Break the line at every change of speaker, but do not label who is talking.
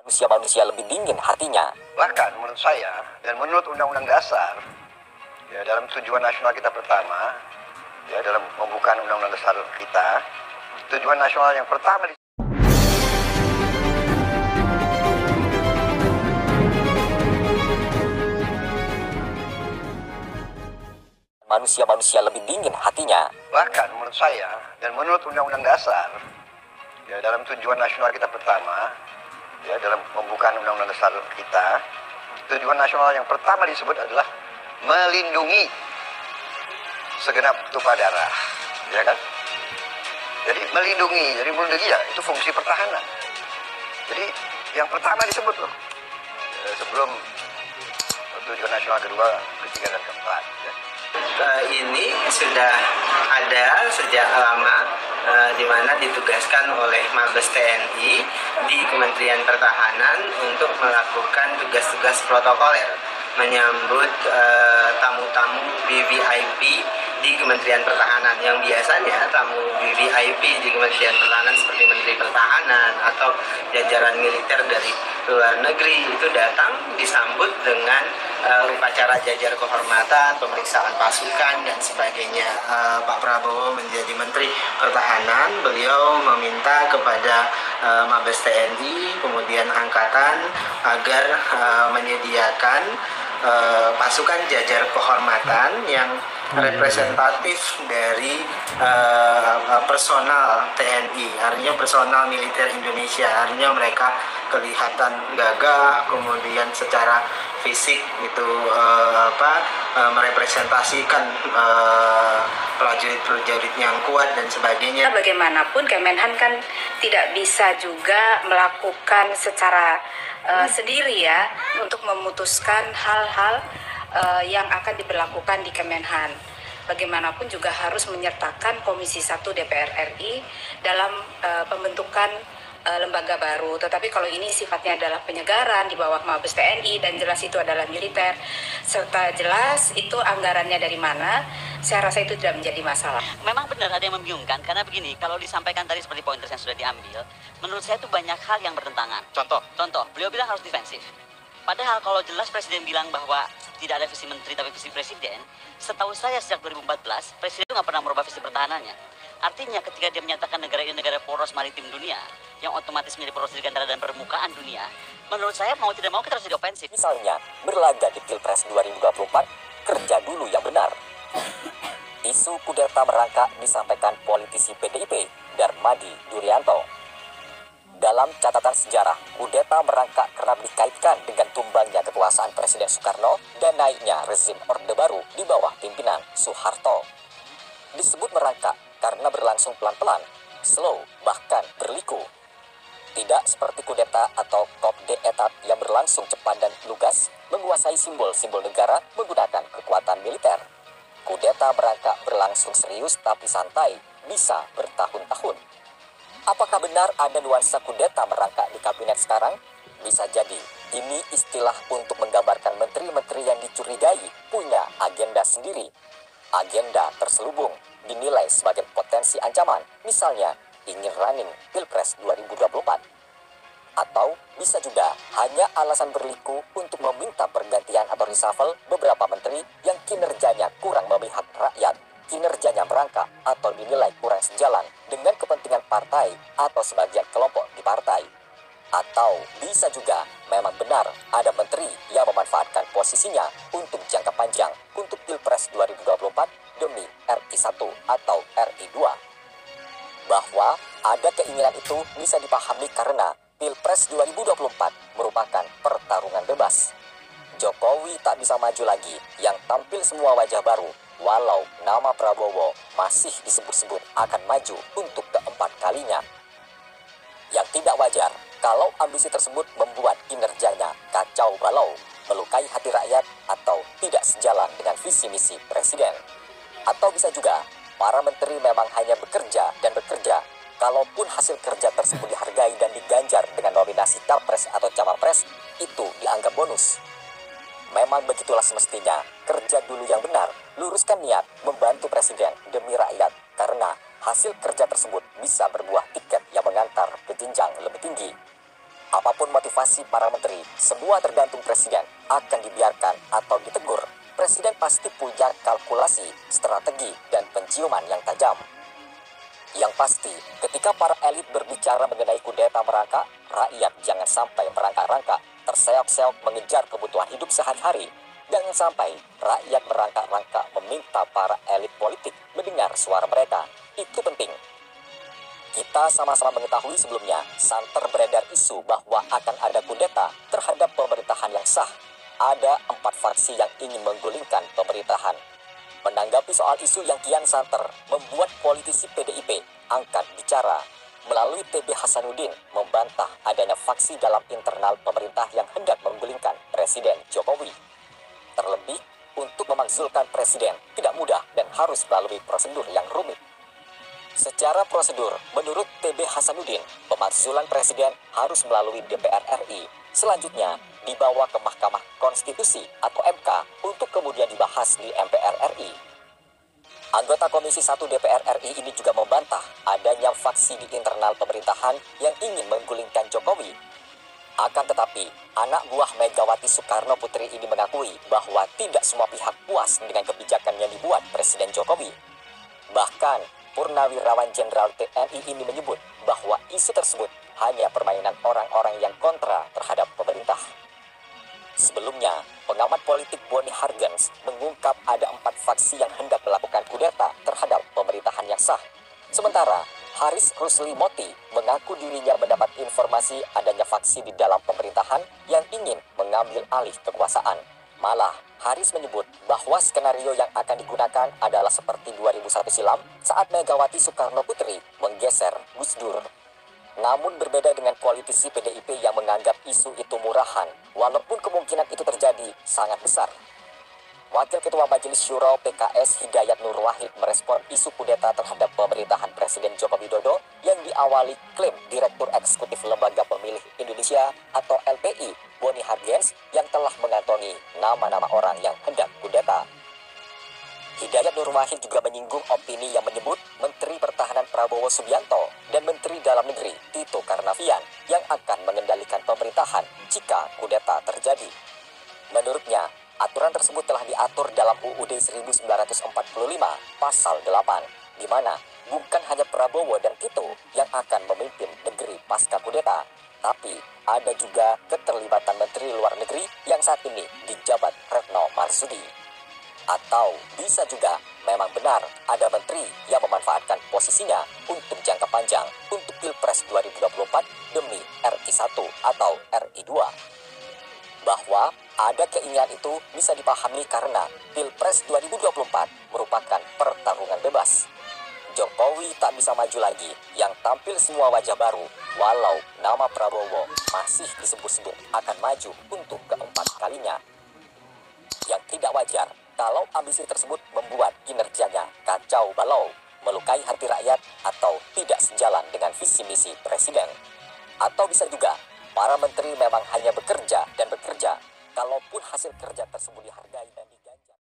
Manusia lebih dingin hatinya.
Bahkan menurut saya dan menurut Undang-Undang Dasar, ya dalam tujuan nasional kita pertama, ya dalam pembukaan Undang-Undang Dasar kita, tujuan nasional yang pertama
Manusia lebih dingin hatinya.
Bahkan menurut saya dan menurut Undang-Undang Dasar, ya dalam tujuan nasional kita pertama, ya dalam pembukaan Undang-Undang Dasar kita, tujuan nasional yang pertama disebut adalah melindungi segenap tumpah darah, ya kan? Jadi melindungi ya itu fungsi pertahanan. Jadi yang pertama disebut loh, sebelum tujuan nasional kedua, ketiga dan keempat. Ya.
Ini sudah ada sejak lama, di mana ditugaskan oleh Mabes TNI di Kementerian Pertahanan untuk melakukan tugas-tugas protokoler menyambut tamu-tamu VVIP di Kementerian Pertahanan, yang biasanya tamu VVIP di Kementerian Pertahanan seperti Menteri Pertahanan atau jajaran militer dari luar negeri itu datang disambut dengan upacara jajar kehormatan, pemeriksaan pasukan dan sebagainya. Pak Prabowo menjadi Menteri Pertahanan, beliau meminta kepada Mabes TNI kemudian Angkatan agar menyediakan pasukan jajar kehormatan yang representatif dari personal TNI, artinya personal militer Indonesia, artinya mereka kelihatan gagah, kemudian secara fisik itu merepresentasikan prajurit-prajurit yang kuat dan sebagainya.
Bagaimanapun Kemenhan kan tidak bisa juga melakukan secara sendiri ya untuk memutuskan hal-hal yang akan diberlakukan di Kemenhan. Bagaimanapun juga harus menyertakan Komisi 1 DPR RI dalam pembentukan lembaga baru. Tetapi kalau ini sifatnya adalah penyegaran di bawah Mabes TNI dan jelas itu adalah militer, serta jelas itu anggarannya dari mana, saya rasa itu tidak menjadi masalah.
Memang benar ada yang membingungkan, karena begini, kalau disampaikan tadi seperti pointers yang sudah diambil, menurut saya itu banyak hal yang bertentangan. Contoh, beliau bilang harus defensif. Padahal kalau jelas Presiden bilang bahwa tidak ada visi menteri tapi visi presiden, setahu saya sejak 2014, Presiden itu nggak pernah merubah visi pertahanannya. Artinya ketika dia menyatakan negara ini negara poros maritim dunia, yang otomatis menjadi poros di antara dan permukaan dunia, menurut saya mau tidak mau kita harus jadi ofensif.
Misalnya, berlaga di Pilpres 2024, kerja dulu yang benar. Isu kudeta merangkak disampaikan politisi PDIP, Darmadi Durianto. Dalam catatan sejarah, kudeta merangkak kerap dikaitkan dengan tumbangnya kekuasaan Presiden Soekarno dan naiknya rezim Orde Baru di bawah pimpinan Soeharto. Disebut merangkak karena berlangsung pelan-pelan, slow, bahkan berliku. Tidak seperti kudeta atau coup d'etat yang berlangsung cepat dan lugas, menguasai simbol-simbol negara menggunakan kekuatan militer. Kudeta merangkak berlangsung serius tapi santai, bisa bertahun-tahun. Apakah benar ada nuansa kudeta merangkak di kabinet sekarang? Bisa jadi, ini istilah untuk menggambarkan menteri-menteri yang dicurigai punya agenda sendiri. Agenda terselubung dinilai sebagai potensi ancaman, misalnya ingin running Pilpres 2024. Atau bisa juga hanya alasan berliku untuk meminta pergantian atau reshuffle beberapa menteri yang kinerjanya kurang memihak rakyat. Kinerjanya merangkak atau dinilai kurang sejalan dengan kepentingan partai atau sebagian kelompok di partai. Atau bisa juga memang benar ada menteri yang memanfaatkan posisinya untuk jangka panjang untuk Pilpres 2024 demi RI 1 atau RI 2. Bahwa ada keinginan itu bisa dipahami karena Pilpres 2024 merupakan pertarungan bebas. Jokowi tak bisa maju lagi yang tampil semua wajah baru, walau nama Prabowo masih disebut-sebut akan maju untuk keempat kalinya. Yang tidak wajar kalau ambisi tersebut membuat kinerjanya kacau balau, melukai hati rakyat atau tidak sejalan dengan visi misi presiden. Atau bisa juga para menteri memang hanya bekerja dan bekerja, kalaupun hasil kerja tersebut dihargai dan diganjar dengan nominasi capres atau cawapres, itu dianggap bonus. Memang begitulah semestinya, kerja dulu yang benar, luruskan niat membantu presiden demi rakyat, karena hasil kerja tersebut bisa berbuah tiket yang mengantar ke jenjang lebih tinggi. Apapun motivasi para menteri, semua tergantung presiden, akan dibiarkan atau ditegur. Presiden pasti punya kalkulasi, strategi, dan penciuman yang tajam. Yang pasti, ketika para elit berbicara mengenai kudeta merangkak, rakyat jangan sampai merangkak-rangkak, terseok-seok mengejar kebutuhan hidup sehari-hari. Jangan sampai rakyat merangkak-rangkak meminta para elit politik mendengar suara mereka. Itu penting. Kita sama-sama mengetahui sebelumnya, santer beredar isu bahwa akan ada kudeta terhadap pemerintahan yang sah. Ada 4 faksi yang ingin menggulingkan pemerintahan. Menanggapi soal isu yang kian santer, membuat politisi PDIP angkat bicara. Melalui TB Hasanuddin membantah adanya faksi dalam internal pemerintah yang hendak menggulingkan Presiden Jokowi. Terlebih, untuk memakzulkan presiden tidak mudah dan harus melalui prosedur yang rumit. Secara prosedur, menurut TB Hasanuddin, pemakzulan presiden harus melalui DPR RI. Selanjutnya, dibawa ke Mahkamah Konstitusi atau MK untuk kemudian dibahas di MPR RI. Anggota Komisi 1 DPR RI ini juga membantah adanya faksi di internal pemerintahan yang ingin menggulingkan Jokowi. Akan tetapi, anak buah Megawati Soekarno Putri ini mengakui bahwa tidak semua pihak puas dengan kebijakan yang dibuat Presiden Jokowi. Bahkan, Purnawirawan Jenderal TNI ini menyebut bahwa isu tersebut hanya permainan orang-orang yang kontra terhadap pemerintah. Sebelumnya, pengamat politik Boni Hargens mengungkap ada 4 faksi yang hendak melakukan kudeta terhadap pemerintahan yang sah. Sementara, Haris Rusli Moti mengaku dirinya mendapat informasi adanya faksi di dalam pemerintahan yang ingin mengambil alih kekuasaan. Malah, Haris menyebut bahwa skenario yang akan digunakan adalah seperti 2001 silam saat Megawati Soekarno Putri menggeser Gus Dur. Namun berbeda dengan politisi PDIP yang menganggap isu itu murahan, walaupun kemungkinan itu terjadi sangat besar. Wakil Ketua Majelis Syuro PKS Hidayat Nur Wahid merespon isu kudeta terhadap pemerintahan Presiden Joko Widodo yang diawali klaim Direktur Eksekutif Lembaga Pemilih Indonesia atau LPI, Boni Hargens, yang telah mengantongi nama-nama orang yang hendak kudeta. Hidayat Nur Wahid juga menyinggung opini yang menyebut Menteri Pertahanan Prabowo Subianto dan Menteri Dalam Negeri Tito Karnavian yang akan mengendalikan pemerintahan jika kudeta terjadi. Menurutnya, aturan tersebut telah diatur dalam UUD 1945 pasal 8, di mana bukan hanya Prabowo dan Tito yang akan memimpin negeri pasca kudeta, tapi ada juga keterlibatan Menteri Luar Negeri yang saat ini dijabat Retno Marsudi. Atau bisa juga memang benar ada menteri yang memanfaatkan posisinya untuk jangka panjang untuk Pilpres 2024 demi RI1 atau RI2. Bahwa ada keinginan itu bisa dipahami karena Pilpres 2024 merupakan pertarungan bebas. Jokowi tak bisa maju lagi, yang tampil semua wajah baru, walau nama Prabowo masih disebut-sebut akan maju untuk keempat kalinya. Yang tidak wajar kalau ambisi tersebut membuat kinerjanya kacau balau, melukai hati rakyat, atau tidak sejalan dengan visi misi presiden. Atau bisa juga para menteri memang hanya bekerja dan bekerja, kalaupun hasil kerja tersebut dihargai